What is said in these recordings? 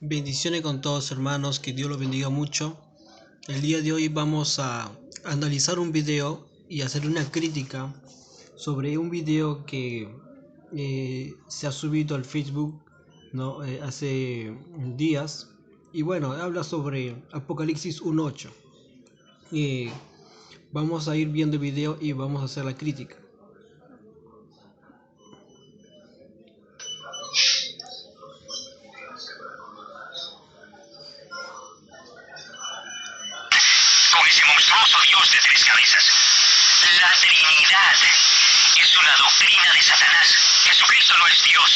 Bendiciones con todos hermanos, que Dios los bendiga mucho. El día de hoy vamos a analizar un video y hacer una crítica sobre un video que se ha subido al Facebook, ¿no? Hace días. Y bueno, habla sobre Apocalipsis 1:8. Vamos a ir viendo el video y vamos a hacer la crítica. Con ese monstruoso Dios de tres cabezas. La Trinidad es una doctrina de Satanás. Jesucristo no es Dios.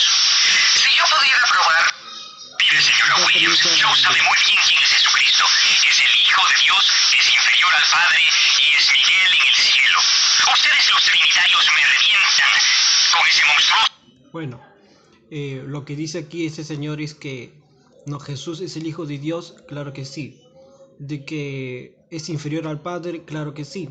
Si yo pudiera probar, mire señora Williams, Joe sabe muy bien quién es Jesucristo. Es el Hijo de Dios, es inferior al Padre y es Miguel en el cielo. Ustedes los trinitarios me revientan con ese monstruoso. Bueno, lo que dice aquí ese señor es que no, Jesús es el Hijo de Dios, claro que sí. De que es inferior al Padre, claro que sí.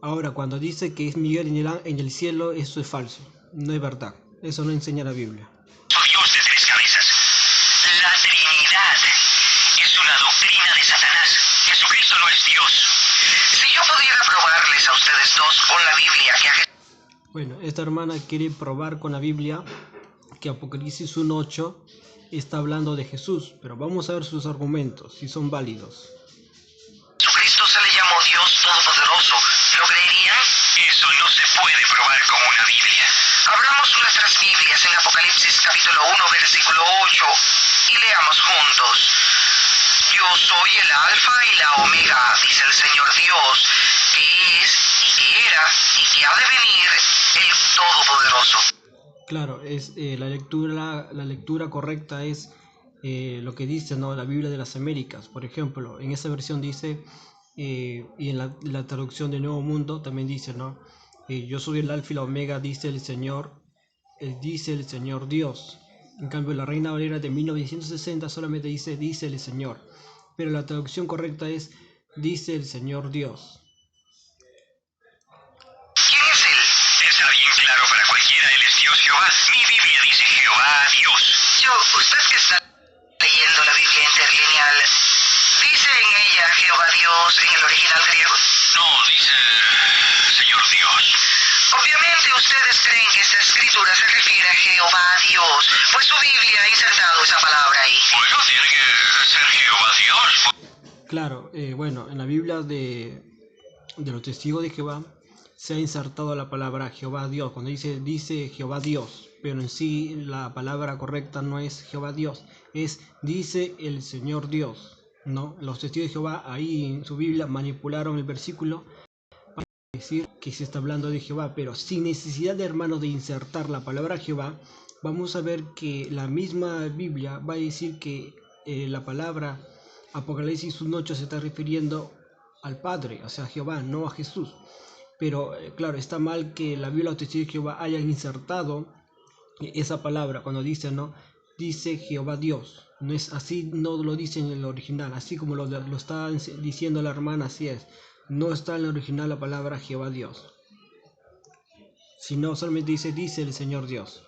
Ahora, cuando dice que es Miguel en el cielo, eso es falso, no es verdad. Eso no enseña la Biblia. Dios de tres cabezas. La Trinidad es una doctrina de Satanás. Jesucristo no es Dios. Si yo pudiera probarles a ustedes dos con la Biblia que a Bueno, esta hermana quiere probar con la Biblia que Apocalipsis 1:8 está hablando de Jesús, pero vamos a ver sus argumentos, si son válidos. Jesucristo se le llamó Dios Todopoderoso, ¿lo creerían? Eso no se puede probar con una Biblia. Abramos nuestras Biblias en Apocalipsis capítulo 1, versículo 8 y leamos juntos. Yo soy el Alfa y la Omega, dice el Señor Dios, que es y que era y que ha de venir el Todopoderoso. Claro, es la lectura correcta es lo que dice, ¿no? La Biblia de las Américas, por ejemplo, en esa versión dice, y en la traducción de Nuevo Mundo también dice, ¿no? Yo soy el Alfa y la Omega, dice el Señor Dios. En cambio, la Reina Valera de 1960 solamente dice el Señor, pero la traducción correcta es dice el Señor Dios. ¿Quién es Él? Está bien claro para cualquiera, Él es Dios Jehová. Mi Biblia dice Jehová Dios. Usted que está leyendo la Biblia interlineal, ¿dice en ella Jehová Dios en el original griego? No, dice Señor Dios. Obviamente ustedes creen que esta escritura se refiere a Jehová Dios, pues su Biblia ha insertado esa palabra ahí. Bueno, tiene que ser Jehová Dios. Claro, bueno, en la Biblia de los testigos de Jehová se ha insertado la palabra Jehová Dios, cuando dice Jehová Dios, pero en sí la palabra correcta no es Jehová Dios, es dice el Señor Dios, ¿no? Los testigos de Jehová ahí en su Biblia manipularon el versículo para decir que se está hablando de Jehová, pero sin necesidad de hermanos de insertar la palabra Jehová, vamos a ver que la misma Biblia va a decir que la palabra Apocalipsis 1:8 se está refiriendo al Padre, o sea, a Jehová, no a Jesús. Pero claro, está mal que la Biblia de los testigos de Jehová hayan insertado esa palabra cuando dice, ¿no? Dice Jehová Dios. No es así, no lo dice en el original, así como lo está diciendo la hermana, así es. No está en el original la palabra Jehová Dios, sino solamente dice el Señor Dios.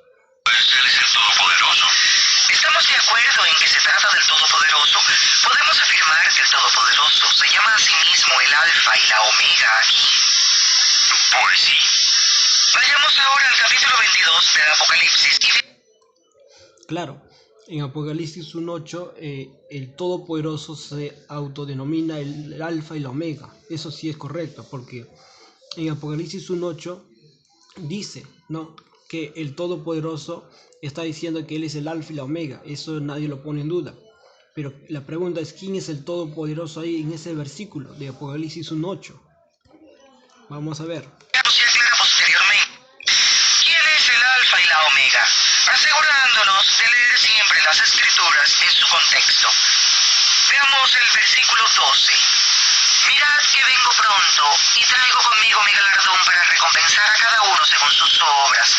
Él es el Todopoderoso. ¿Estamos de acuerdo en que se trata del Todopoderoso? Podemos afirmar que el Todopoderoso se llama a sí mismo el Alfa y la Omega aquí. Pues sí. Vayamos ahora al capítulo 22 del Apocalipsis y Claro, en Apocalipsis 1:8 el Todopoderoso se autodenomina el Alfa y la Omega. Eso sí es correcto, porque en Apocalipsis 1:8 dice, ¿no?, que el Todopoderoso está diciendo que Él es el Alfa y la Omega. Eso nadie lo pone en duda. Pero la pregunta es, ¿quién es el Todopoderoso ahí en ese versículo de Apocalipsis 1:8? Vamos a ver. se aclara posteriormente. ¿Quién es el Alfa y la Omega? Asegurándonos de leer siempre las Escrituras en su contexto. Veamos el versículo 12. Mirad que vengo pronto y traigo conmigo mi galardón para recompensar a cada uno según sus obras.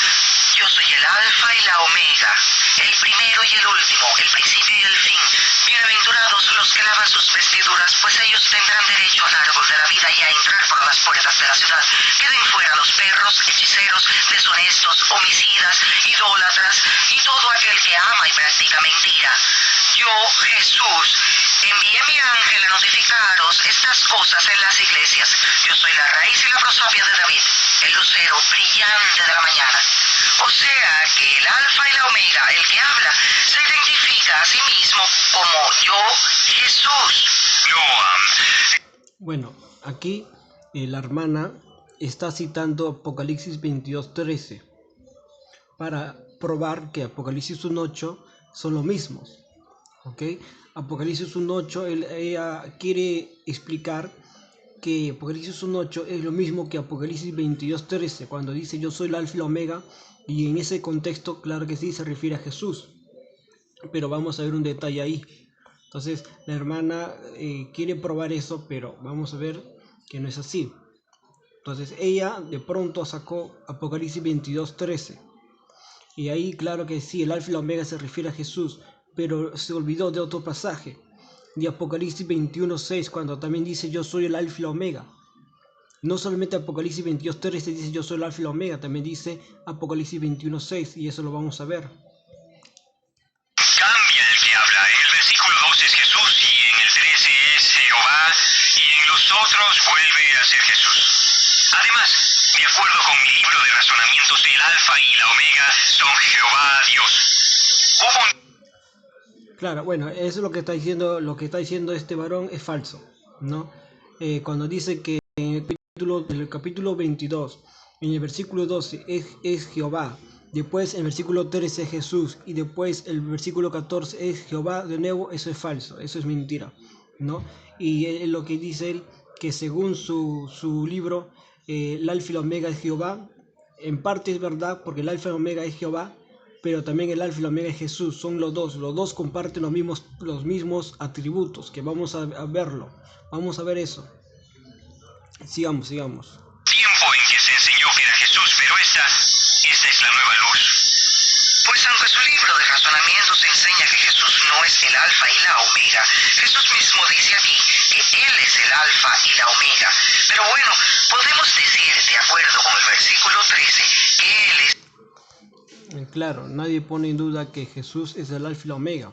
Yo soy el Alfa y la Omega, el primero y el último, el principio y el fin. Bienaventurados los que lavan sus sus vestiduras, pues ellos tendrán derecho al árbol de la vida y a entrar por las puertas de la ciudad. Queden fuera los perros, hechiceros, deshonestos, homicidas, idólatras y todo aquel que ama y practica mentira. Yo, Jesús, envié mi ángel a notificaros estas cosas en las iglesias. Yo soy la raíz y la prosapia de David, el lucero brillante de la mañana. O sea que el alfa y la omega, el que habla, se identifica a sí mismo como yo, Jesús. Bueno, aquí la hermana está citando Apocalipsis 22:13 para probar que Apocalipsis 1:8 son los mismos. ¿Ok? Apocalipsis 1:8, ella quiere explicar que Apocalipsis 1:8 es lo mismo que Apocalipsis 22:13, cuando dice yo soy el alfa y la omega, y en ese contexto, claro que sí, se refiere a Jesús. Pero vamos a ver un detalle ahí. Entonces, la hermana quiere probar eso, pero vamos a ver que no es así. Entonces, ella de pronto sacó Apocalipsis 22:13. Y ahí, claro que sí, el alfa y la omega se refiere a Jesús, pero se olvidó de otro pasaje, de Apocalipsis 21:6, cuando también dice yo soy el alfa y la omega. No solamente Apocalipsis 22:13 dice yo soy el alfa y la omega, también dice Apocalipsis 21:6, y eso lo vamos a ver. Cambia el que habla. En el versículo 2 es Jesús y en el 13 es Jehová y en los otros vuelve a ser Jesús. Además, de acuerdo con mi libro de razonamientos, el alfa y la omega son Jehová Dios. Claro, bueno, eso es lo que está diciendo este varón es falso, ¿no? Cuando dice que en el capítulo 22, en el versículo 12 es Jehová, después el versículo 13 es Jesús y después el versículo 14 es Jehová, de nuevo, eso es falso, eso es mentira, ¿no? Y lo que dice él, que según su libro, el alfa y la omega es Jehová, en parte es verdad porque el alfa y la omega es Jehová, pero también el alfa y la omega es Jesús, son los dos comparten los mismos atributos, que vamos a verlo, vamos a ver eso. Sigamos. Tiempo en que se enseñó que era Jesús, pero esta es la nueva luz. Pues aunque su libro de razonamientos enseña que Jesús no es el alfa y la omega, Jesús mismo dice aquí que Él es el alfa y la omega. Pero bueno, podemos decir, de acuerdo con el versículo 13, que Él es... Claro, nadie pone en duda que Jesús es el alfa y la omega,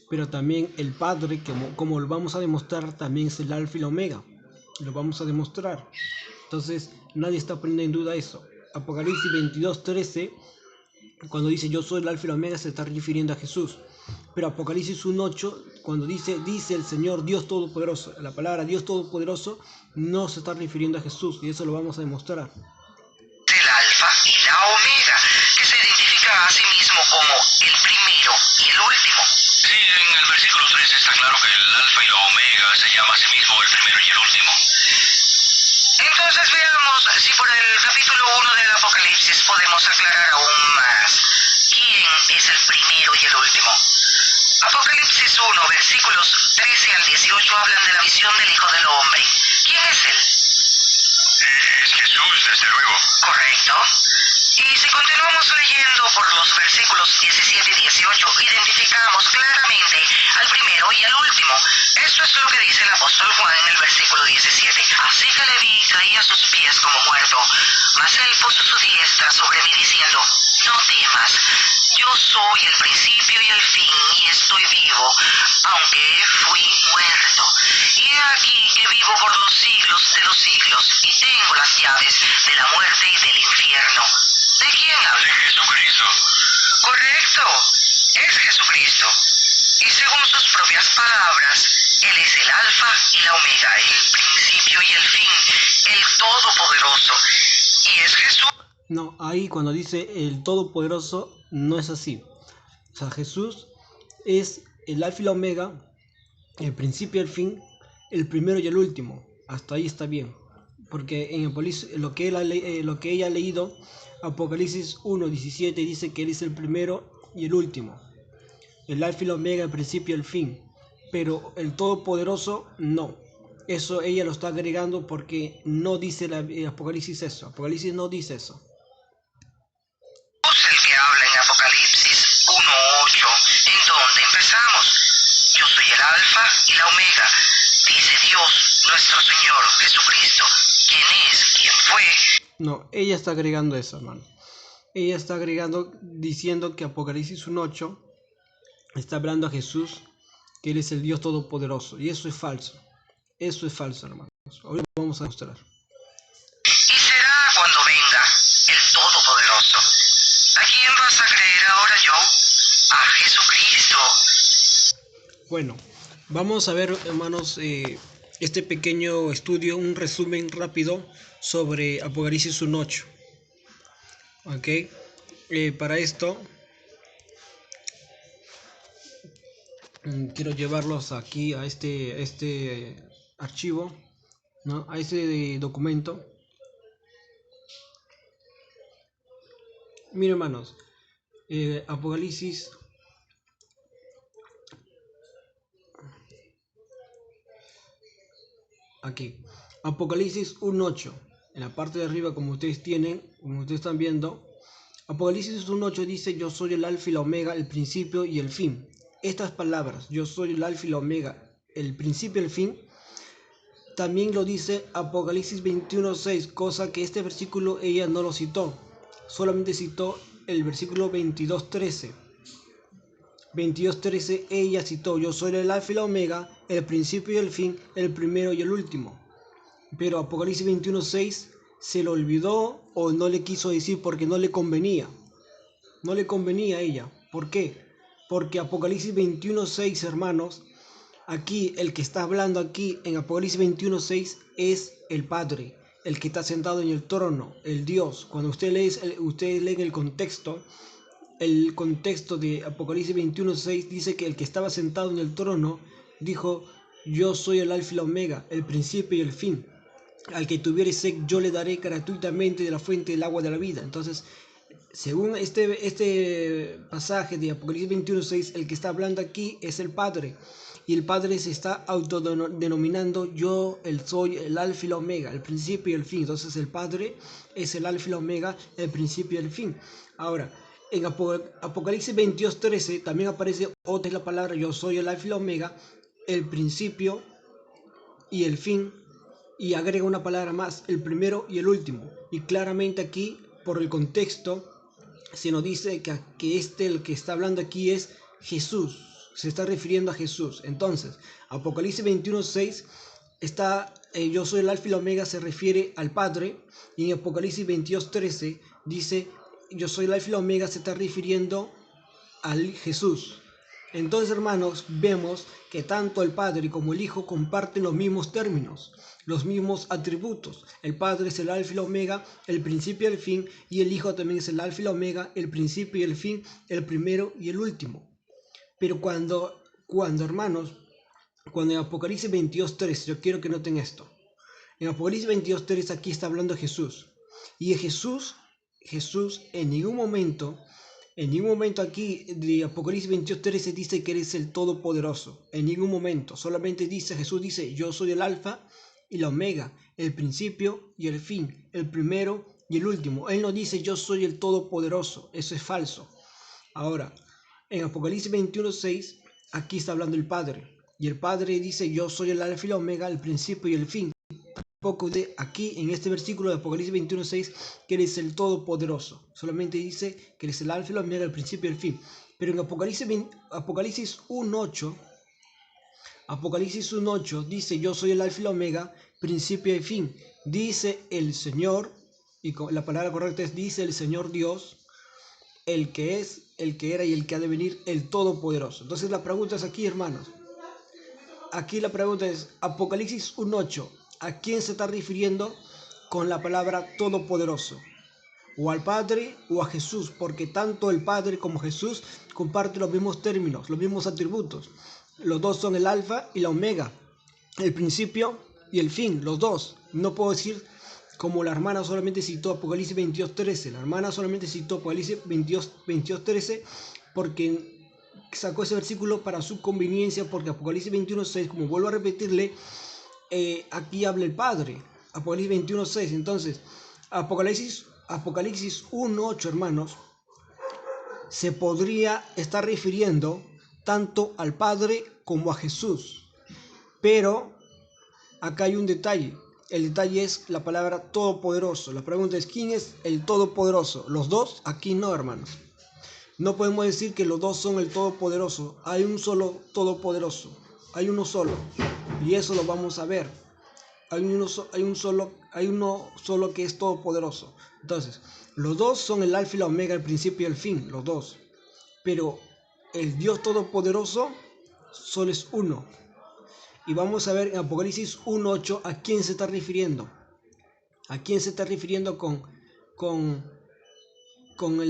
pero también el Padre, como lo vamos a demostrar, también es el alfa y la omega, lo vamos a demostrar. Entonces nadie está poniendo en duda eso. Apocalipsis 22:13, cuando dice yo soy el alfa y la omega, se está refiriendo a Jesús. Pero Apocalipsis 1:8, cuando dice el Señor Dios Todopoderoso, la palabra Dios Todopoderoso no se está refiriendo a Jesús, y eso lo vamos a demostrar. El alfa y la omega, que se identifica a sí mismo como el primero y el último. Sí, en el versículo 13 está claro que el alfa y la omega se llama a sí mismo el primero y el último. Entonces veamos si por el capítulo 1 del Apocalipsis podemos aclarar aún más quién es el primero y el último. Apocalipsis 1, versículos 13 al 18 hablan de la visión del Hijo del Hombre. ¿Quién es él? Es Jesús, desde luego. Correcto. Y si continuamos leyendo por los versículos 17 y 18, identificamos claramente al primero y al último. Esto es lo que dice el apóstol Juan en el versículo 17. Así que le vi, caí a sus pies como muerto, mas él puso su diestra sobre mí diciendo, no temas, yo soy el principio y el fin y estoy vivo, aunque fui muerto. Y he aquí que vivo por los siglos de los siglos y tengo las llaves de la muerte y del infierno. ¿De quién habla? De Jesucristo. Correcto, es Jesucristo. Y según sus propias palabras, Él es el alfa y la omega, el principio y el fin, el todopoderoso. Y es Jesús. No, ahí cuando dice el todopoderoso no es así. O sea, Jesús es el alfa y la omega, el principio y el fin, el primero y el último. Hasta ahí está bien. Porque en lo que ella ha leído, Apocalipsis 1:17 dice que Él es el primero y el último. El alfa y la omega, el principio y el fin. Pero el todopoderoso no. Eso ella lo está agregando porque no dice el Apocalipsis eso. Apocalipsis no dice eso. El que habla en Apocalipsis 1:8, en donde empezamos. yo soy el Alfa y la Omega, dice Dios nuestro Señor Jesucristo, quien es, quien fue. No, ella está agregando eso, hermano. Ella está agregando, diciendo que Apocalipsis 1:8 está hablando a Jesús, que Él es el Dios Todopoderoso. Y eso es falso. Eso es falso, hermanos. Hoy lo vamos a mostrar. Y será cuando venga el Todopoderoso. ¿A quién vas a creer ahora, Joe? A Jesucristo. Bueno, vamos a ver, hermanos, este pequeño estudio, un resumen rápido sobre Apocalipsis 1:8. Ok, para esto quiero llevarlos aquí a este archivo, ¿no? A este documento. Miren, hermanos, Apocalipsis aquí, Apocalipsis 1:8, en la parte de arriba, como ustedes están viendo, Apocalipsis 1:8 dice: yo soy el alfa y la omega, el principio y el fin. Estas palabras, yo soy el alfa y la omega, el principio y el fin, también lo dice Apocalipsis 21:6, cosa que este versículo ella no lo citó, solamente citó el versículo 22:13. 22:13 ella citó: yo soy el alfa y la omega, el principio y el fin, el primero y el último. Pero Apocalipsis 21:6 se lo olvidó o no le quiso decir porque no le convenía. No le convenía a ella. ¿Por qué? Porque Apocalipsis 21:6, hermanos, aquí el que está hablando aquí en Apocalipsis 21:6 es el Padre, el que está sentado en el trono, el Dios. Cuando ustedes leen el contexto de Apocalipsis 21:6 dice que el que estaba sentado en el trono dijo: yo soy el alfa y la omega, el principio y el fin. Al que tuviere sed yo le daré gratuitamente de la fuente del agua de la vida. Entonces, según este pasaje de Apocalipsis 21:6, el que está hablando aquí es el Padre. Y el Padre se está autodenominando: yo soy el alfa y la omega, el principio y el fin. Entonces el Padre es el alfa y la omega, el principio y el fin. Ahora, en Apocalipsis 22:13 también aparece otra la palabra: yo soy el alfa y la omega, el principio y el fin. Y agrega una palabra más: el primero y el último. Y claramente aquí, por el contexto, se nos dice que el que está hablando aquí es Jesús, se está refiriendo a Jesús. Entonces, Apocalipsis 21:6 está, yo soy el alfa y la omega, se refiere al Padre, y en Apocalipsis 22:13 dice: yo soy el alfa y la omega, se está refiriendo al Jesús. Entonces, hermanos, vemos que tanto el Padre como el Hijo comparten los mismos términos, los mismos atributos. El Padre es el alfa y la omega, el principio y el fin, y el Hijo también es el alfa y la omega, el principio y el fin, el primero y el último. Pero cuando hermanos, cuando en Apocalipsis 22:3, yo quiero que noten esto. En Apocalipsis 22:3 aquí está hablando Jesús. Y Jesús en ningún momento aquí de Apocalipsis 22:13 dice que eres el Todopoderoso. En ningún momento. Solamente Jesús dice: yo soy el alfa y la omega, el principio y el fin, el primero y el último. Él no dice: yo soy el Todopoderoso. Eso es falso. Ahora, en Apocalipsis 21:6, aquí está hablando el Padre. Y el Padre dice: yo soy el alfa y la omega, el principio y el fin. Tampoco de aquí en este versículo de Apocalipsis 21:6 que eres el Todopoderoso. Solamente dice que eres el alfa y la omega, el principio y el fin. Pero en Apocalipsis 1:8 dice: yo soy el alfa y la omega, principio y fin. Dice el Señor, y la palabra correcta es: dice el Señor Dios, el que es, el que era y el que ha de venir, el Todopoderoso. Entonces la pregunta es aquí, hermanos. Aquí la pregunta es: Apocalipsis 1:8, ¿a quién se está refiriendo con la palabra Todopoderoso? O al Padre o a Jesús, porque tanto el Padre como Jesús comparten los mismos términos, los mismos atributos. Los dos son el alfa y la omega, el principio y el fin, los dos. No puedo decir como la hermana solamente citó Apocalipsis 22:13. La hermana solamente citó Apocalipsis 22:13 porque sacó ese versículo para su conveniencia, porque Apocalipsis 21:6, como vuelvo a repetirle, aquí habla el Padre. Apocalipsis 21:6. Entonces, Apocalipsis 1:8, hermanos, se podría estar refiriendo tanto al Padre como a Jesús. Pero acá hay un detalle. El detalle es la palabra todopoderoso. La pregunta es, ¿quién es el todopoderoso? ¿Los dos? Aquí no, hermanos. No podemos decir que los dos son el todopoderoso. Hay un solo todopoderoso. Hay uno solo. Y eso lo vamos a ver. Hay uno solo que es todopoderoso. Entonces, los dos son el alfa y la omega, el principio y el fin, los dos. Pero el Dios todopoderoso solo es uno. Y vamos a ver en Apocalipsis 1:8 a quién se está refiriendo. ¿A quién se está refiriendo con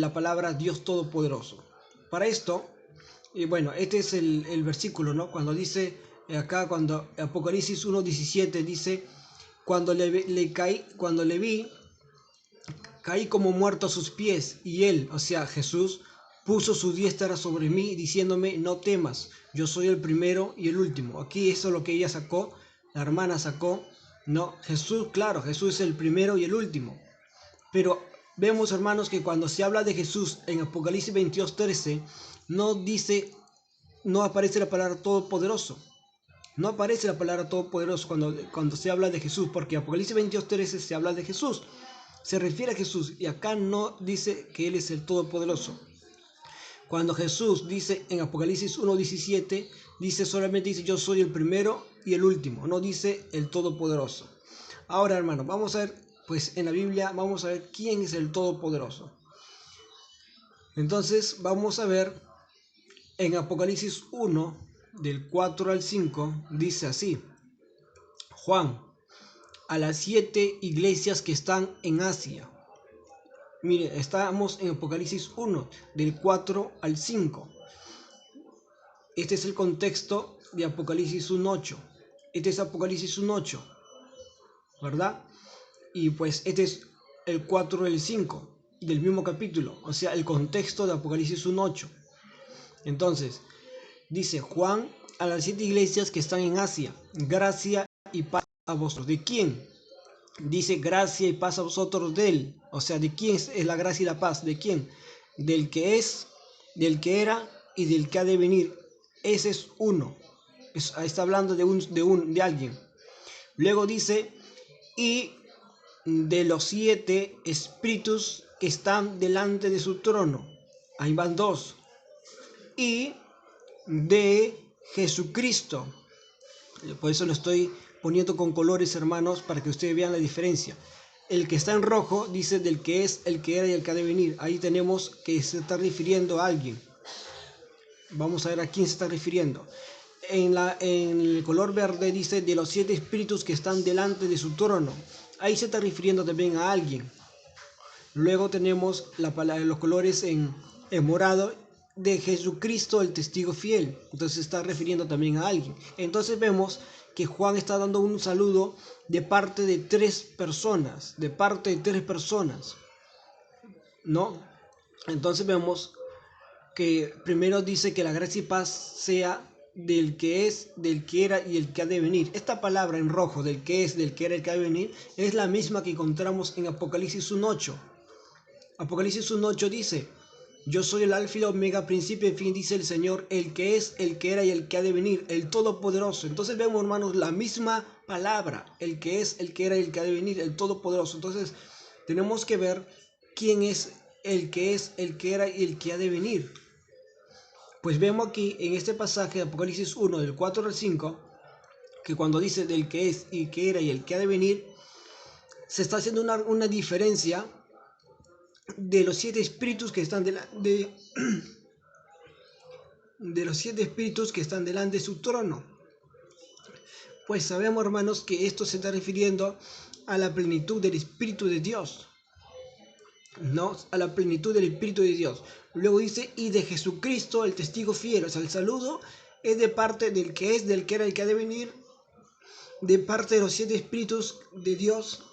la palabra Dios todopoderoso? Para esto, y bueno, este es el versículo, ¿no? Cuando dice acá, cuando Apocalipsis 1:17 dice, cuando le vi, caí como muerto a sus pies, y él, o sea, Jesús, puso su diestra sobre mí, diciéndome, no temas, yo soy el primero y el último. Aquí eso es lo que ella sacó, la hermana sacó, no, Jesús, claro, Jesús es el primero y el último. Pero vemos, hermanos, que cuando se habla de Jesús en Apocalipsis 22:13, no aparece la palabra todopoderoso. No aparece la palabra todopoderoso cuando se habla de Jesús, porque Apocalipsis 22:13 se habla de Jesús. Se refiere a Jesús y acá no dice que Él es el todopoderoso. Cuando Jesús dice en Apocalipsis 1:17, solamente dice yo soy el primero y el último, no dice el todopoderoso. Ahora, hermano, vamos a ver, pues en la Biblia vamos a ver quién es el todopoderoso. Entonces vamos a ver en Apocalipsis 1, del 4 al 5, dice así: Juan, a las 7 iglesias que están en Asia. Mire, estamos en Apocalipsis 1, del 4 al 5. Este es el contexto de Apocalipsis 1:8. Este es Apocalipsis 1:8, ¿verdad? Y pues este es el 4 y el 5 del mismo capítulo, o sea, el contexto de Apocalipsis 1:8. Entonces, dice Juan a las 7 iglesias que están en Asia, gracia y paz a vosotros. ¿De quién? Dice gracia y paz a vosotros de él. O sea, ¿de quién es la gracia y la paz? ¿De quién? Del que es, del que era y del que ha de venir. Ese es uno. Está hablando de alguien. Luego dice, y de los 7 espíritus que están delante de su trono. Ahí van 2. Y de Jesucristo. Por eso lo estoy poniendo con colores, hermanos, para que ustedes vean la diferencia. El que está en rojo dice del que es, el que era y el que ha de venir. Ahí tenemos que se está refiriendo a alguien. Vamos a ver a quién se está refiriendo. En el color verde dice de los 7 espíritus que están delante de su trono. Ahí se está refiriendo también a alguien. Luego tenemos los colores en morado de Jesucristo, el testigo fiel. Entonces se está refiriendo también a alguien. Entonces vemos que Juan está dando un saludo de parte de 3 personas. De parte de 3 personas. ¿No? Entonces vemos que primero dice que la gracia y paz sea del que es, del que era y el que ha de venir. Esta palabra en rojo, del que es, del que era y el que ha de venir, es la misma que encontramos en Apocalipsis 1:8. Apocalipsis 1:8 dice, yo soy el alfa y la omega, principio y fin, dice el Señor, el que es, el que era y el que ha de venir, el todopoderoso. Entonces vemos, hermanos, la misma palabra, el que es, el que era y el que ha de venir, el todopoderoso. Entonces tenemos que ver quién es, el que era y el que ha de venir. Pues vemos aquí en este pasaje de Apocalipsis 1, del 4 al 5, que cuando dice del que es y que era y el que ha de venir, se está haciendo una diferencia de los 7 espíritus que están de los 7 espíritus que están delante de su trono. Pues sabemos, hermanos, que esto se está refiriendo a la plenitud del Espíritu de Dios. ¿No? A la plenitud del Espíritu de Dios. Luego dice, y de Jesucristo, el testigo fiel. O sea, el saludo es de parte del que es, del que era, el que ha de venir, de parte de los 7 espíritus de Dios,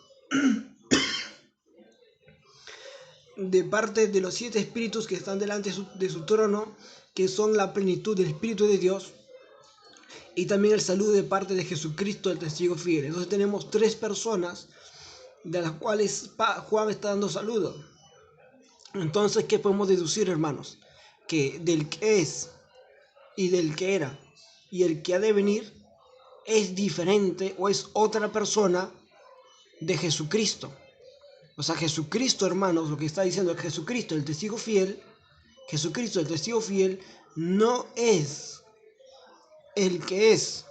de parte de los 7 espíritus que están delante de su trono, que son la plenitud del Espíritu de Dios, y también el saludo de parte de Jesucristo, el testigo fiel. Entonces tenemos 3 personas de las cuales Juan está dando saludo. Entonces, ¿qué podemos deducir, hermanos? Que del que es, y del que era y el que ha de venir es diferente o es otra persona de Jesucristo. O sea, Jesucristo, hermanos, lo que está diciendo es que Jesucristo, el testigo fiel, Jesucristo, el testigo fiel, no es el que es,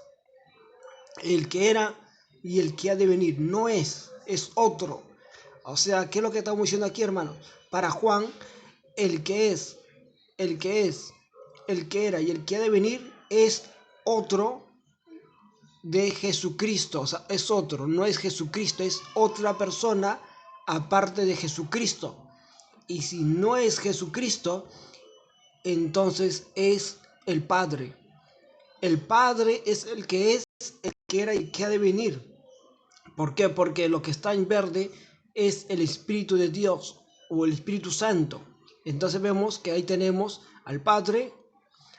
el que era y el que ha de venir. No es otro. O sea, ¿qué es lo que estamos diciendo aquí, hermanos? Para Juan, el que es, el que es, el que era y el que ha de venir es otro de Jesucristo. O sea, es otro, no es Jesucristo, es otra persona aparte de Jesucristo. Y si no es Jesucristo, entonces es el Padre. El Padre es, el que era y el que ha de venir. ¿Por qué? Porque lo que está en verde es el Espíritu de Dios o el Espíritu Santo. Entonces vemos que ahí tenemos al Padre,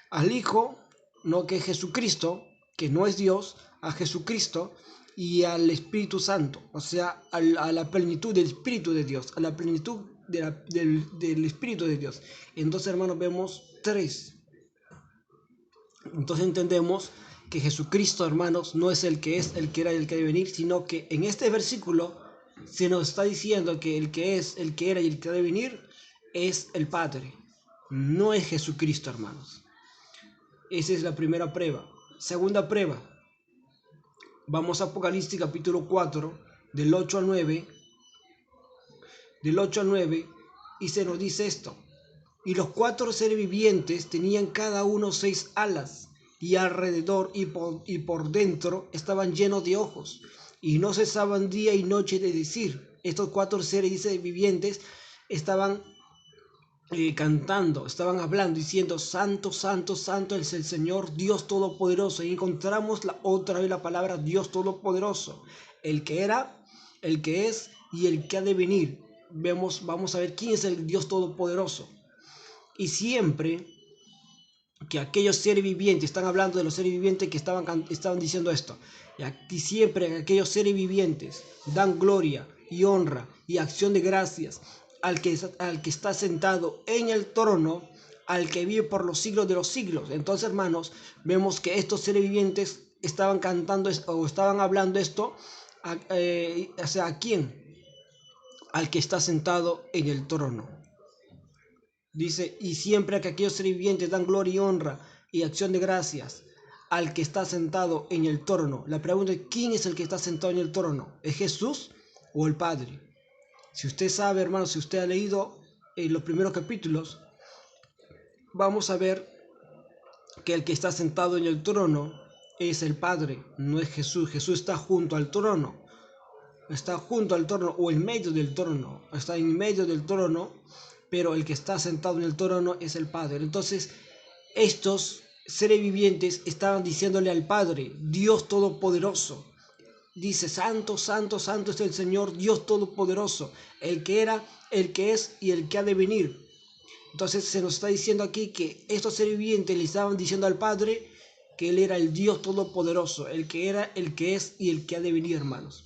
al Hijo, no que es Jesucristo, que no es Dios, a Jesucristo y al Espíritu Santo, o sea, a la plenitud del Espíritu de Dios, a la plenitud del Espíritu de Dios. Entonces, hermanos, vemos tres. Entonces entendemos que Jesucristo, hermanos, no es el que es, el que era y el que debe venir, sino que en este versículo se nos está diciendo que el que es, el que era y el que debe venir es el Padre, no es Jesucristo, hermanos. Esa es la primera prueba. Segunda prueba, vamos a Apocalipsis capítulo 4, del 8 al 9, y se nos dice esto. Y los cuatro seres vivientes tenían cada uno 6 alas, y alrededor y por dentro estaban llenos de ojos, y no cesaban día y noche de decir. Estos cuatro seres vivientes estaban cantando, estaban hablando, diciendo: Santo, Santo, Santo es el Señor Dios Todopoderoso. Y encontramos otra vez la palabra Dios Todopoderoso, el que era, el que es y el que ha de venir. Vamos a ver quién es el Dios Todopoderoso. Y siempre que aquellos seres vivientes, están hablando de los seres vivientes que estaban diciendo esto, y siempre que aquellos seres vivientes dan gloria y honra y acción de gracias al que está sentado en el trono, al que vive por los siglos de los siglos. Entonces, hermanos, vemos que estos seres vivientes estaban cantando o estaban hablando esto, o sea, ¿a quién? Al que está sentado en el trono. Dice: y siempre que aquellos seres vivientes dan gloria y honra y acción de gracias al que está sentado en el trono. La pregunta es: ¿quién es el que está sentado en el trono? ¿Es Jesús o el Padre? Si usted sabe, hermano, si usted ha leído los primeros capítulos, vamos a ver que el que está sentado en el trono es el Padre, no es Jesús. Jesús está junto al trono. Está junto al trono o en medio del trono. Está en medio del trono, pero el que está sentado en el trono es el Padre. Entonces, estos seres vivientes estaban diciéndole al Padre: Dios Todopoderoso. Dice: Santo, Santo, Santo es el Señor Dios Todopoderoso, el que era, el que es y el que ha de venir. Entonces se nos está diciendo aquí que estos seres vivientes le estaban diciendo al Padre que Él era el Dios Todopoderoso, el que era, el que es y el que ha de venir, hermanos.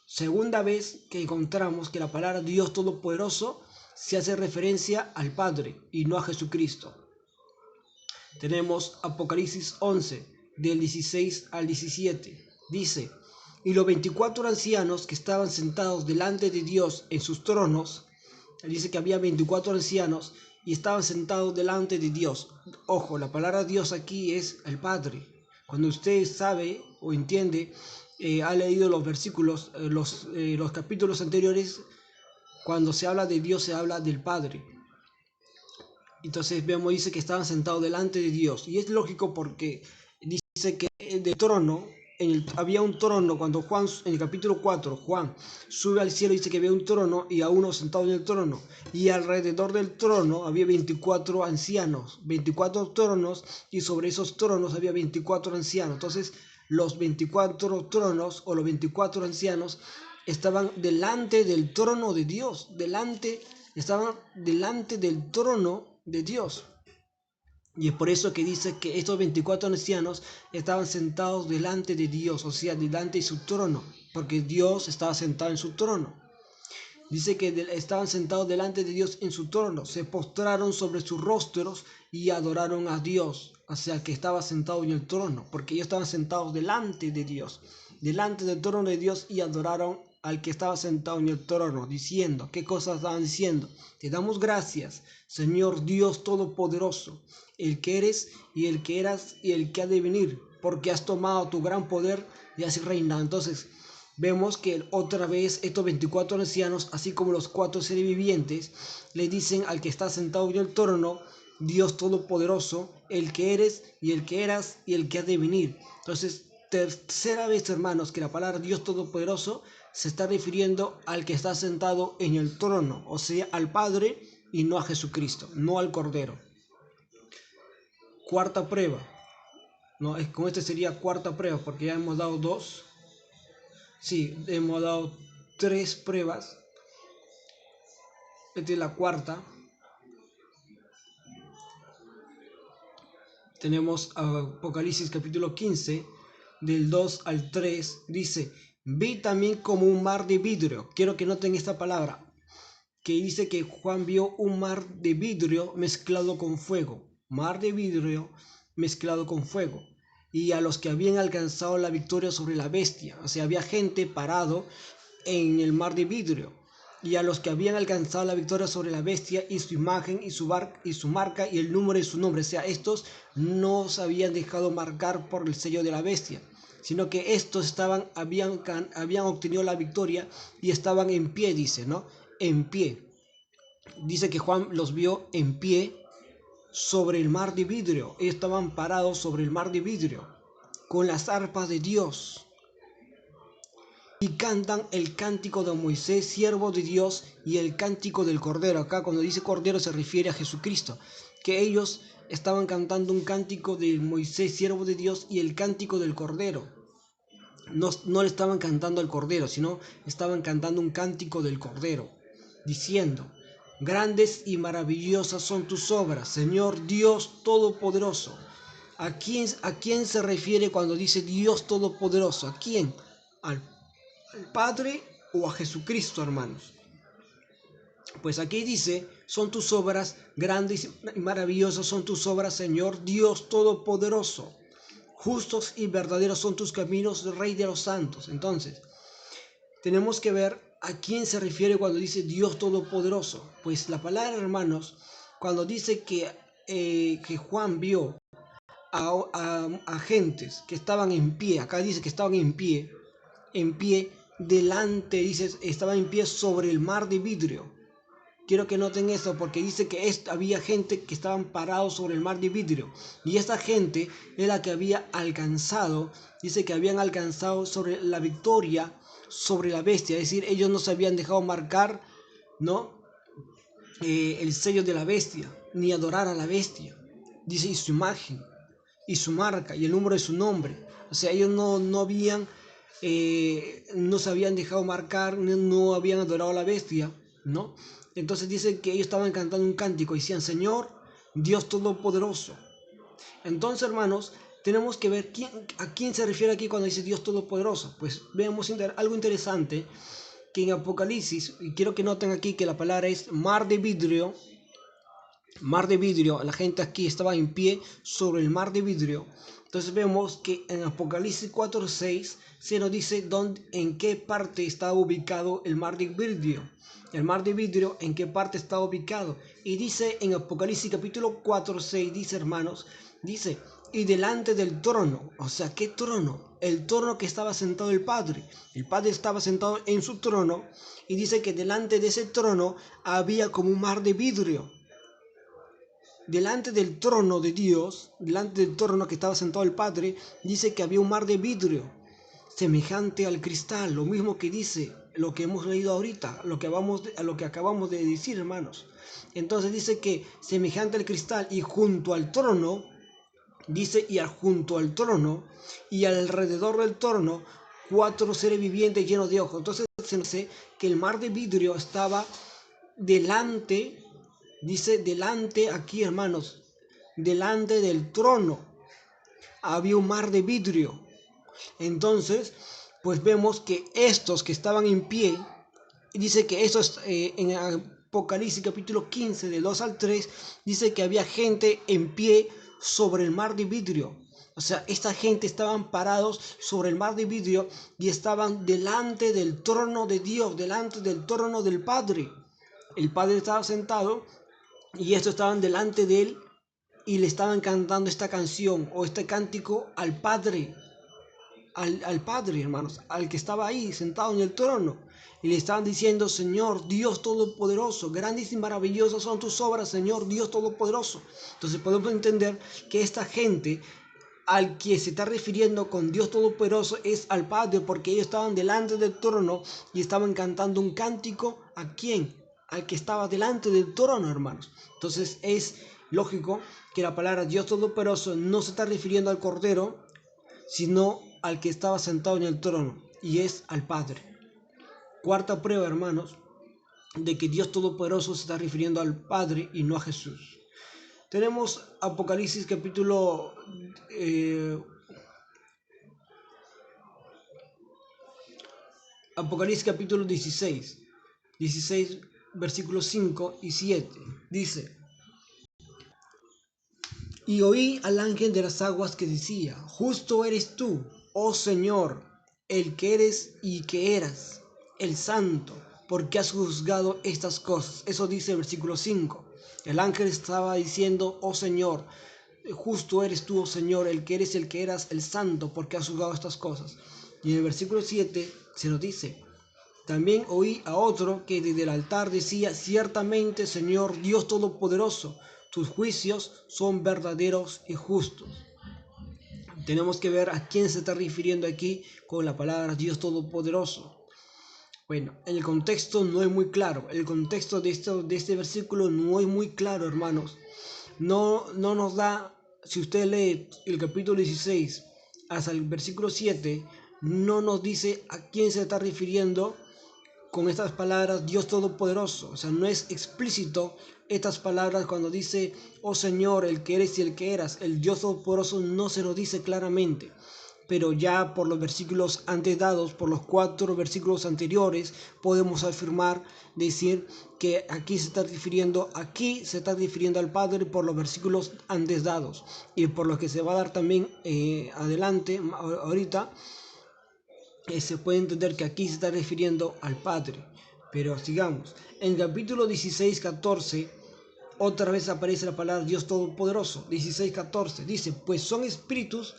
Segunda vez que encontramos que la palabra Dios Todopoderoso se hace referencia al Padre y no a Jesucristo. Tenemos Apocalipsis 11, del 16 al 17. Dice: y los 24 ancianos que estaban sentados delante de Dios en sus tronos, dice que había 24 ancianos y estaban sentados delante de Dios. Ojo, la palabra Dios aquí es el Padre. Cuando usted sabe o entiende, ha leído los versículos, los capítulos anteriores, cuando se habla de Dios se habla del Padre. Entonces vemos, dice que estaban sentados delante de Dios, y es lógico porque dice que del trono, había un trono. Cuando Juan, en el capítulo 4, Juan sube al cielo, dice que había un trono y a uno sentado en el trono, y alrededor del trono había 24 ancianos, 24 tronos, y sobre esos tronos había 24 ancianos. Entonces los 24 tronos o los 24 ancianos estaban delante del trono de Dios, estaban delante del trono de Dios. Y es por eso que dice que estos 24 ancianos estaban sentados delante de Dios, o sea, delante de su trono, porque Dios estaba sentado en su trono. Dice que estaban sentados delante de Dios en su trono, se postraron sobre sus rostros y adoraron a Dios, o sea, que estaba sentado en el trono, porque ellos estaban sentados delante de Dios, delante del trono de Dios, y adoraron al que estaba sentado en el trono, diciendo, ¿qué cosas estaban diciendo? Te damos gracias, Señor Dios Todopoderoso, el que eres y el que eras y el que ha de venir, porque has tomado tu gran poder y has reinado. Entonces, vemos que otra vez estos 24 ancianos, así como los 4 seres vivientes, le dicen al que está sentado en el trono, Dios Todopoderoso, el que eres y el que eras y el que ha de venir. Entonces, tercera vez, hermanos, que la palabra Dios Todopoderoso se está refiriendo al que está sentado en el trono, o sea, al Padre, y no a Jesucristo, no al Cordero. Cuarta prueba. No, con este sería cuarta prueba, porque ya hemos dado 2. Sí, hemos dado 3 pruebas. Esta es la cuarta. Tenemos Apocalipsis capítulo 15, del 2 al 3. Dice, vi también como un mar de vidrio. Quiero que noten esta palabra, que dice que Juan vio un mar de vidrio mezclado con fuego. Mar de vidrio mezclado con fuego. Y a los que habían alcanzado la victoria sobre la bestia. O sea, había gente parado en el mar de vidrio. Y a los que habían alcanzado la victoria sobre la bestia y su imagen y su marca y el número de su nombre. O sea, estos no se habían dejado marcar por el sello de la bestia, sino que estos habían obtenido la victoria y estaban en pie, dice, ¿no? En pie. Dice que Juan los vio en pie sobre el mar de vidrio. Ellos estaban parados sobre el mar de vidrio con las arpas de Dios y cantan el cántico de Moisés, siervo de Dios, y el cántico del Cordero. Acá cuando dice Cordero se refiere a Jesucristo, que ellos estaban cantando un cántico de Moisés, siervo de Dios, y el cántico del Cordero. No le estaban cantando al Cordero, sino estaban cantando un cántico del Cordero, diciendo, grandes y maravillosas son tus obras, Señor Dios Todopoderoso. ¿A quién se refiere cuando dice Dios Todopoderoso? ¿A quién? ¿Al Padre o a Jesucristo, hermanos? Pues aquí dice, son tus obras, grandes y maravillosas son tus obras, Señor Dios Todopoderoso. Justos y verdaderos son tus caminos, Rey de los santos. Entonces, tenemos que ver a quién se refiere cuando dice Dios Todopoderoso. Pues la palabra, hermanos, cuando dice que Juan vio a gentes que estaban en pie, acá dice que estaban en pie, delante, dice, estaban en pie sobre el mar de vidrio. Quiero que noten eso, porque dice que había gente que estaban parados sobre el mar de vidrio. Y esta gente es la que había alcanzado, dice que habían alcanzado sobre la victoria sobre la bestia. Es decir, ellos no se habían dejado marcar, ¿no? El sello de la bestia, ni adorar a la bestia. Dice, y su imagen, y su marca, y el número de su nombre. O sea, ellos no se habían dejado marcar, no habían adorado a la bestia, ¿no? Entonces dice que ellos estaban cantando un cántico y decían, Señor, Dios Todopoderoso. Entonces, hermanos, tenemos que ver a quién se refiere aquí cuando dice Dios Todopoderoso. Pues veamos algo interesante, que en Apocalipsis, y quiero que noten aquí que la palabra es mar de vidrio. Mar de vidrio, la gente aquí estaba en pie sobre el mar de vidrio. Entonces vemos que en Apocalipsis 4:6 se nos dice en qué parte está ubicado el mar de vidrio. El mar de vidrio, en qué parte está ubicado. Y dice en Apocalipsis capítulo 4:6, dice, hermanos, dice, y delante del trono. O sea, ¿qué trono? El trono que estaba sentado el Padre. El Padre estaba sentado en su trono. Y dice que delante de ese trono había como un mar de vidrio. Delante del trono de Dios, delante del trono que estaba sentado el Padre, dice que había un mar de vidrio, semejante al cristal, lo mismo que dice lo que hemos leído ahorita, lo que acabamos de decir, hermanos. Entonces dice que semejante al cristal, y junto al trono, dice, junto al trono, y alrededor del trono, 4 seres vivientes llenos de ojos. Entonces se dice que el mar de vidrio estaba delante. Dice delante, aquí, hermanos, delante del trono había un mar de vidrio. Entonces, pues vemos que estos que estaban en pie, dice que estos en Apocalipsis capítulo 15, de 2 al 3, dice que había gente en pie sobre el mar de vidrio. O sea, esta gente estaban parados sobre el mar de vidrio y estaban delante del trono de Dios, delante del trono del Padre. El Padre estaba sentado y estos estaban delante de él y le estaban cantando esta canción o este cántico al Padre, al Padre, hermanos, al que estaba ahí sentado en el trono. Y le estaban diciendo: Señor Dios Todopoderoso, grandes y maravillosas son tus obras, Señor Dios Todopoderoso. Entonces podemos entender que esta gente al que se está refiriendo con Dios Todopoderoso es al Padre, porque ellos estaban delante del trono y estaban cantando un cántico. ¿A quién? Al que estaba delante del trono, hermanos. Entonces es lógico que la palabra Dios Todopoderoso no se está refiriendo al Cordero, sino al que estaba sentado en el trono, y es al Padre. Cuarta prueba, hermanos, de que Dios Todopoderoso se está refiriendo al Padre y no a Jesús. Tenemos Apocalipsis capítulo Apocalipsis capítulo 16 versículos 5 y 7. Dice: Y oí al ángel de las aguas que decía: Justo eres tú, oh Señor, el que eres y que eras, el santo, porque has juzgado estas cosas. Eso dice el versículo 5. El ángel estaba diciendo: Oh Señor, justo eres tú, oh Señor, el que eres y el que eras, el santo, porque has juzgado estas cosas. Y en el versículo 7 se nos dice: También oí a otro que desde el altar decía: Ciertamente, Señor Dios Todopoderoso, tus juicios son verdaderos y justos. Tenemos que ver a quién se está refiriendo aquí con la palabra Dios Todopoderoso. Bueno, el contexto no es muy claro. El contexto de este versículo no es muy claro, hermanos. No nos da, si usted lee el capítulo 16 hasta el versículo 7, no nos dice a quién se está refiriendo con estas palabras Dios Todopoderoso. O sea, no es explícito estas palabras cuando dice: Oh Señor, el que eres y el que eras. El Dios Todopoderoso no se lo dice claramente, pero ya por los versículos antes dados, por los 4 versículos anteriores, podemos afirmar, decir que aquí se está refiriendo al Padre por los versículos antes dados, y por lo que se va a dar también adelante, ahorita, se puede entender que aquí se está refiriendo al Padre. Pero sigamos. En capítulo 16:14, otra vez aparece la palabra Dios Todopoderoso. 16:14 dice: Pues son espíritus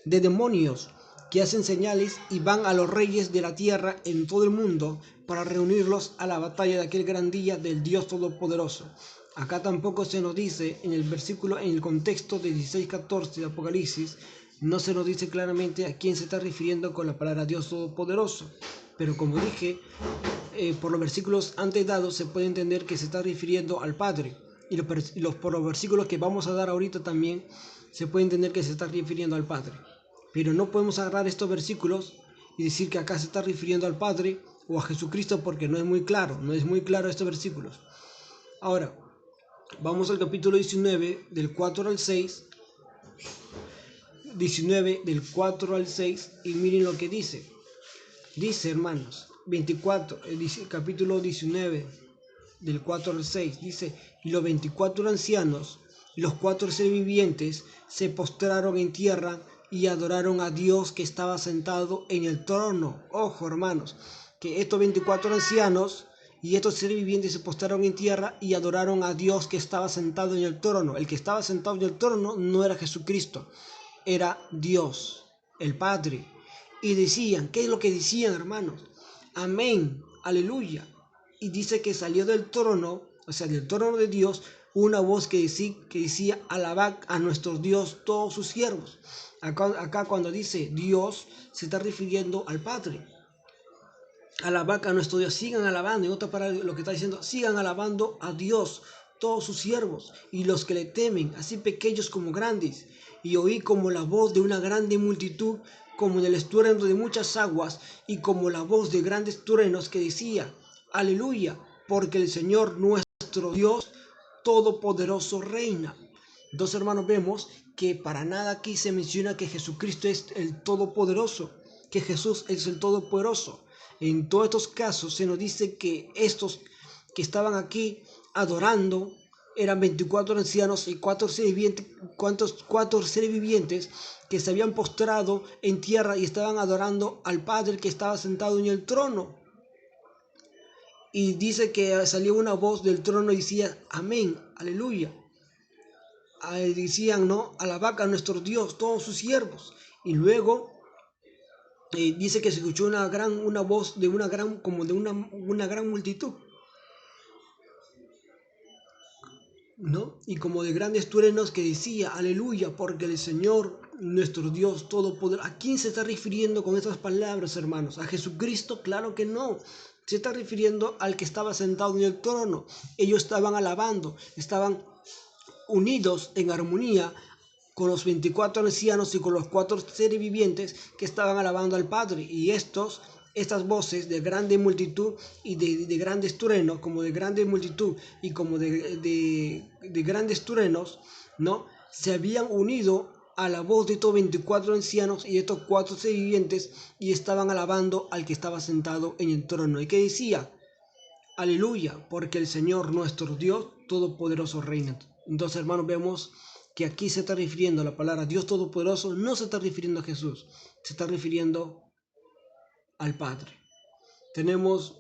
de demonios que hacen señales y van a los reyes de la tierra en todo el mundo para reunirlos a la batalla de aquel gran día del Dios Todopoderoso. Acá tampoco se nos dice en el versículo, en el contexto de 16:14 de Apocalipsis, no se nos dice claramente a quién se está refiriendo con la palabra Dios Todopoderoso. Pero como dije, por los versículos antes dados se puede entender que se está refiriendo al Padre. Y por los versículos que vamos a dar ahorita también se puede entender que se está refiriendo al Padre. Pero no podemos agarrar estos versículos y decir que acá se está refiriendo al Padre o a Jesucristo, porque no es muy claro estos versículos. Ahora, vamos al capítulo 19, del 4 al 6. 19 del 4 al 6, y miren lo que dice. Dice, hermanos, 24, capítulo 19 del 4 al 6, dice: Y los 24 ancianos y los 4 seres vivientes se postraron en tierra y adoraron a Dios que estaba sentado en el trono. Ojo, hermanos, que estos 24 ancianos y estos seres vivientes se postraron en tierra y adoraron a Dios que estaba sentado en el trono. El que estaba sentado en el trono no era Jesucristo, era Dios, el Padre. Y decían, ¿qué es lo que decían, hermanos? Amén, aleluya. Y dice que salió del trono, o sea, del trono de Dios, una voz que decía: alabad a nuestro Dios todos sus siervos. Acá cuando dice Dios, se está refiriendo al Padre. Alabad a nuestro Dios, sigan alabando. En otra palabra, lo que está diciendo: sigan alabando a Dios todos sus siervos y los que le temen, así pequeños como grandes. Y oí como la voz de una grande multitud, como en el estruendo de muchas aguas, y como la voz de grandes truenos, que decía: aleluya, porque el Señor nuestro Dios Todopoderoso reina. Entonces, hermanos, vemos que para nada aquí se menciona que Jesucristo es el Todopoderoso, que Jesús es el Todopoderoso. En todos estos casos se nos dice que estos que estaban aquí adorando eran 24 ancianos y cuatro seres vivientes que se habían postrado en tierra y estaban adorando al Padre que estaba sentado en el trono. Y dice que salió una voz del trono y decía, amén, aleluya. Decían, ¿no? Alabad a nuestro Dios, todos sus siervos. Y luego dice que se escuchó una voz de una gran multitud, ¿no? Y como de grandes truenos que decía, aleluya, porque el Señor, nuestro Dios Todopoderoso. ¿A quién se está refiriendo con estas palabras, hermanos? ¿A Jesucristo? Claro que no. Se está refiriendo al que estaba sentado en el trono. Ellos estaban alabando, estaban unidos en armonía con los 24 ancianos y con los 4 seres vivientes que estaban alabando al Padre. Y estas voces de grande multitud y de grandes truenos, como de grande multitud y como de grandes truenos, ¿no? Se habían unido a la voz de estos 24 ancianos y estos 4 seres vivientes y estaban alabando al que estaba sentado en el trono. ¿Y qué decía? Aleluya, porque el Señor nuestro Dios Todopoderoso reina. Entonces, hermanos, vemos que aquí se está refiriendo a la palabra Dios Todopoderoso, no se está refiriendo a Jesús, se está refiriendo al Padre. Tenemos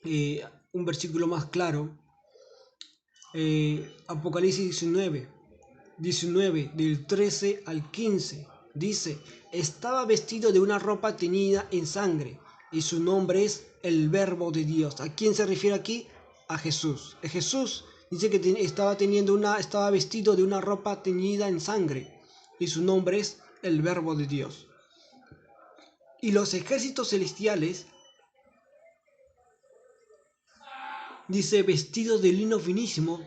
un versículo más claro, Apocalipsis 19, del 13 al 15, dice, estaba vestido de una ropa teñida en sangre, y su nombre es el Verbo de Dios. ¿A quién se refiere aquí? A Jesús. Jesús dice que estaba vestido de una ropa teñida en sangre, y su nombre es el Verbo de Dios. Y los ejércitos celestiales, dice, vestidos de lino finísimo,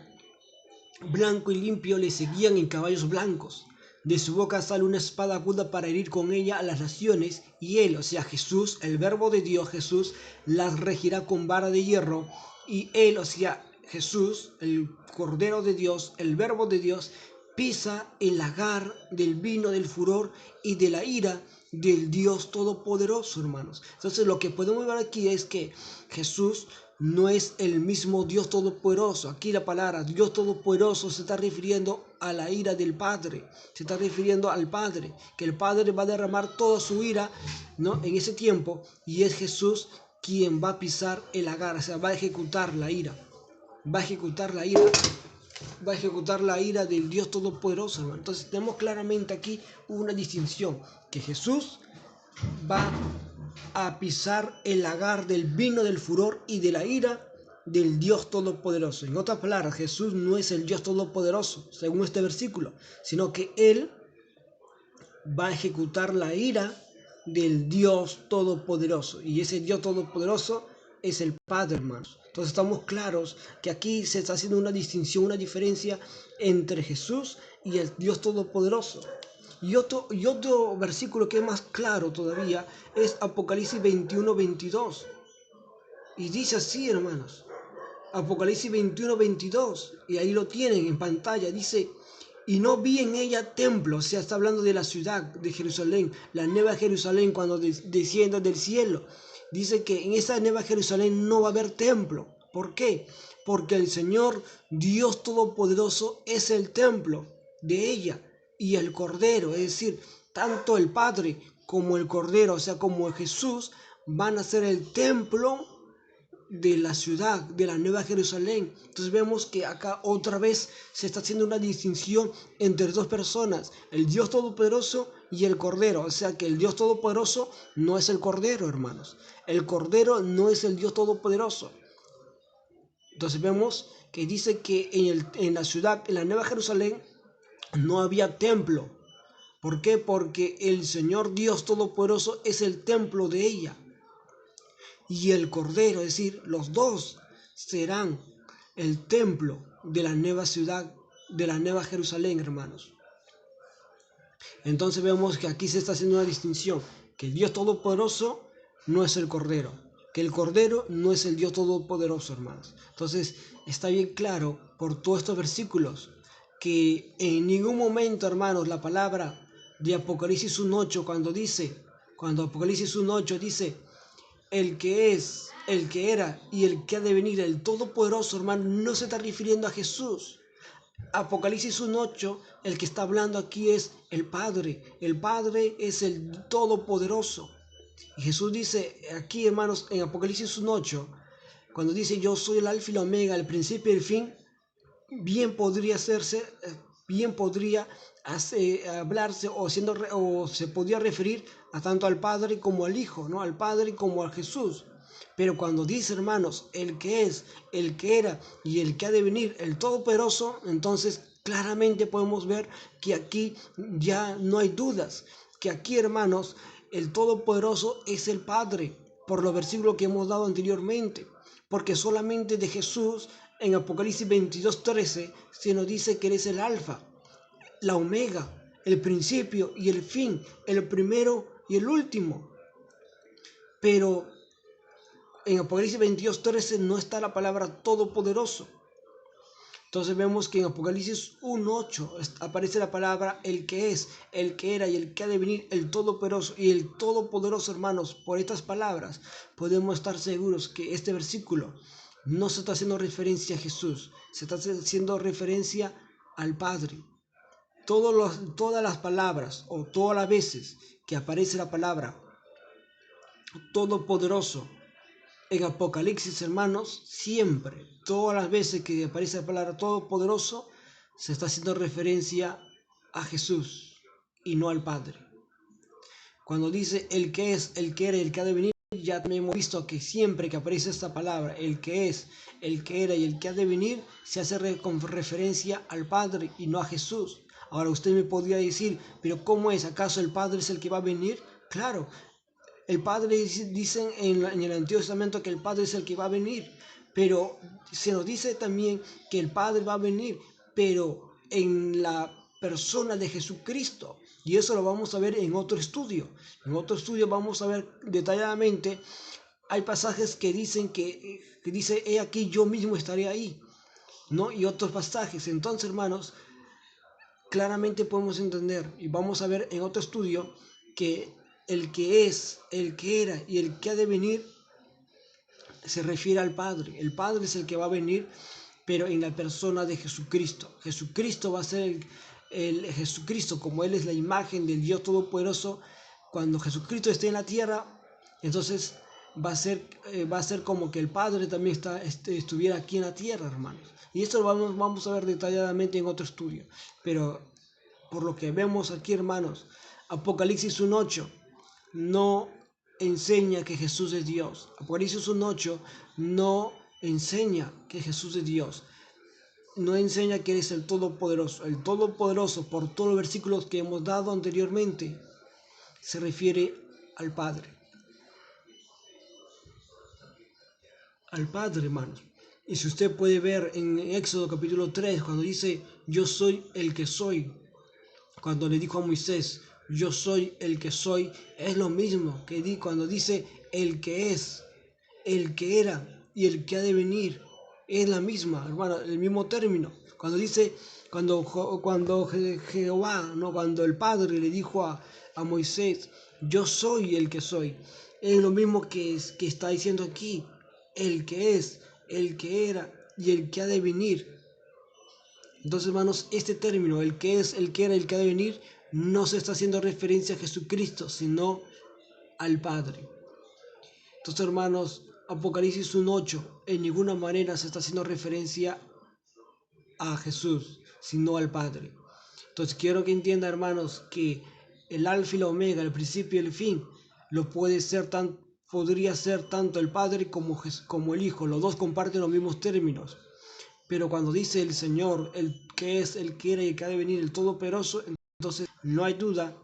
blanco y limpio, le seguían en caballos blancos. De su boca sale una espada aguda para herir con ella a las naciones, y él, o sea Jesús, el Verbo de Dios, Jesús, las regirá con vara de hierro, y él, o sea Jesús, el Cordero de Dios, el Verbo de Dios, pisa el lagar del vino del furor y de la ira del Dios Todopoderoso, hermanos. Entonces lo que podemos ver aquí es que Jesús no es el mismo Dios Todopoderoso. Aquí la palabra Dios Todopoderoso se está refiriendo a la ira del Padre. Se está refiriendo al Padre, que el Padre va a derramar toda su ira, ¿no? En ese tiempo, y es Jesús quien va a pisar el lagar, o sea, va a ejecutar la ira. Va a ejecutar la ira del Dios Todopoderoso, hermano. Entonces tenemos claramente aquí una distinción, que Jesús va a pisar el lagar del vino del furor y de la ira del Dios Todopoderoso. En otras palabras, Jesús no es el Dios Todopoderoso, según este versículo, sino que Él va a ejecutar la ira del Dios Todopoderoso. Y ese Dios Todopoderoso es el Padre, hermanos. Entonces estamos claros que aquí se está haciendo una distinción, una diferencia entre Jesús y el Dios Todopoderoso. Y otro versículo que es más claro todavía es Apocalipsis 21:22. Y dice así, hermanos. Apocalipsis 21:22. Y ahí lo tienen en pantalla. Dice, y no vi en ella templo. O sea, está hablando de la ciudad de Jerusalén, la nueva Jerusalén cuando descienda del cielo. Dice que en esa nueva Jerusalén no va a haber templo. ¿Por qué? Porque el Señor Dios Todopoderoso es el templo de ella. Y el Cordero, es decir, tanto el Padre como el Cordero, o sea, como Jesús, van a ser el templo de la ciudad, de la Nueva Jerusalén. Entonces vemos que acá otra vez se está haciendo una distinción entre dos personas, el Dios Todopoderoso y el Cordero. O sea que el Dios Todopoderoso no es el Cordero, hermanos. El Cordero no es el Dios Todopoderoso. Entonces vemos que dice que en la ciudad, en la Nueva Jerusalén, no había templo. ¿Por qué? Porque el Señor Dios Todopoderoso es el templo de ella. Y el Cordero, es decir, los dos serán el templo de la nueva ciudad, de la Nueva Jerusalén, hermanos. Entonces vemos que aquí se está haciendo una distinción, que el Dios Todopoderoso no es el Cordero, que el Cordero no es el Dios Todopoderoso, hermanos. Entonces está bien claro por todos estos versículos que en ningún momento, hermanos, la palabra de Apocalipsis 1:8, cuando Apocalipsis 1:8 dice, el que es, el que era y el que ha de venir, el Todopoderoso, hermano, no se está refiriendo a Jesús. Apocalipsis 1:8, el que está hablando aquí es el Padre. El Padre es el Todopoderoso. Y Jesús dice aquí, hermanos, en Apocalipsis 1:8, cuando dice yo soy el alfa y la omega, el principio y el fin, bien podría hacerse, bien podría hablarse o se podría referir a tanto al Padre como al Hijo, ¿no? Al Padre como a Jesús. Pero cuando dice, hermanos, el que es, el que era y el que ha de venir, el Todopoderoso, entonces claramente podemos ver que aquí ya no hay dudas, que aquí, hermanos, el Todopoderoso es el Padre, por los versículos que hemos dado anteriormente, porque solamente de Jesús en Apocalipsis 22:13 se nos dice que eres el alfa, la omega, el principio y el fin, el primero y el último. Pero en Apocalipsis 22:13 no está la palabra todopoderoso. Entonces vemos que en Apocalipsis 1:8 aparece la palabra el que es, el que era y el que ha de venir, el todopoderoso. Y el todopoderoso, hermanos, por estas palabras podemos estar seguros que este versículo no se está haciendo referencia a Jesús, se está haciendo referencia al Padre. Todas las palabras o todas las veces que aparece la palabra todopoderoso en Apocalipsis, hermanos, siempre, todas las veces que aparece la palabra todopoderoso, se está haciendo referencia a Jesús y no al Padre. Cuando dice el que es, el que era y el que ha de venir, ya también hemos visto que siempre que aparece esta palabra, el que es, el que era y el que ha de venir, se hace con referencia al Padre y no a Jesús. Ahora usted me podría decir, pero ¿cómo es? ¿Acaso el Padre es el que va a venir? Claro, el Padre dicen en el Antiguo Testamento que el Padre es el que va a venir, pero se nos dice también que el Padre va a venir, pero en la persona de Jesucristo. Y eso lo vamos a ver en otro estudio. En otro estudio vamos a ver detalladamente. Hay pasajes que dicen que dice, he aquí yo mismo estaré ahí, ¿no? Y otros pasajes. Entonces, hermanos, claramente podemos entender y vamos a ver en otro estudio que el que es, el que era y el que ha de venir se refiere al Padre. El Padre es el que va a venir, pero en la persona de Jesucristo. Jesucristo va a ser el Jesucristo, como Él es la imagen del Dios Todopoderoso. Cuando Jesucristo esté en la tierra, entonces va a ser como que el Padre también estuviera aquí en la tierra, hermanos. Y esto lo vamos a ver detalladamente en otro estudio. Pero por lo que vemos aquí, hermanos, Apocalipsis 1:8 no enseña que Jesús es Dios. Apocalipsis 1:8 no enseña que Jesús es Dios. No enseña que eres el Todopoderoso. El Todopoderoso, por todos los versículos que hemos dado anteriormente, se refiere al Padre. Al Padre, hermanos. Y si usted puede ver en Éxodo capítulo 3, cuando dice, yo soy el que soy, cuando le dijo a Moisés, yo soy el que soy, es lo mismo que cuando dice el que es, el que era y el que ha de venir, es la misma, hermano, el mismo término. Cuando dice, cuando Jehová, no, cuando el Padre le dijo a Moisés, yo soy el que soy, es lo mismo que está diciendo aquí, el que es, el que era y el que ha de venir. Entonces, hermanos, este término, el que es, el que era, el que ha de venir, no se está haciendo referencia a Jesucristo, sino al Padre. Entonces, hermanos, Apocalipsis 1:8 en ninguna manera se está haciendo referencia a Jesús, sino al Padre. Entonces, quiero que entienda, hermanos, que el alfa y la omega, el principio y el fin, podría ser tanto el Padre como el Hijo. Los dos comparten los mismos términos. Pero cuando dice el Señor, el que es, el que era y el que ha de venir, el Todopoderoso, entonces no hay duda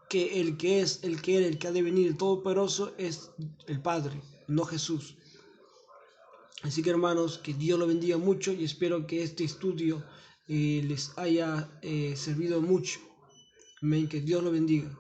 que el que es, el que era, el que ha de venir, el Todopoderoso es el Padre, no Jesús. Así que, hermanos, que Dios lo bendiga mucho y espero que este estudio les haya servido mucho. Amén, que Dios lo bendiga.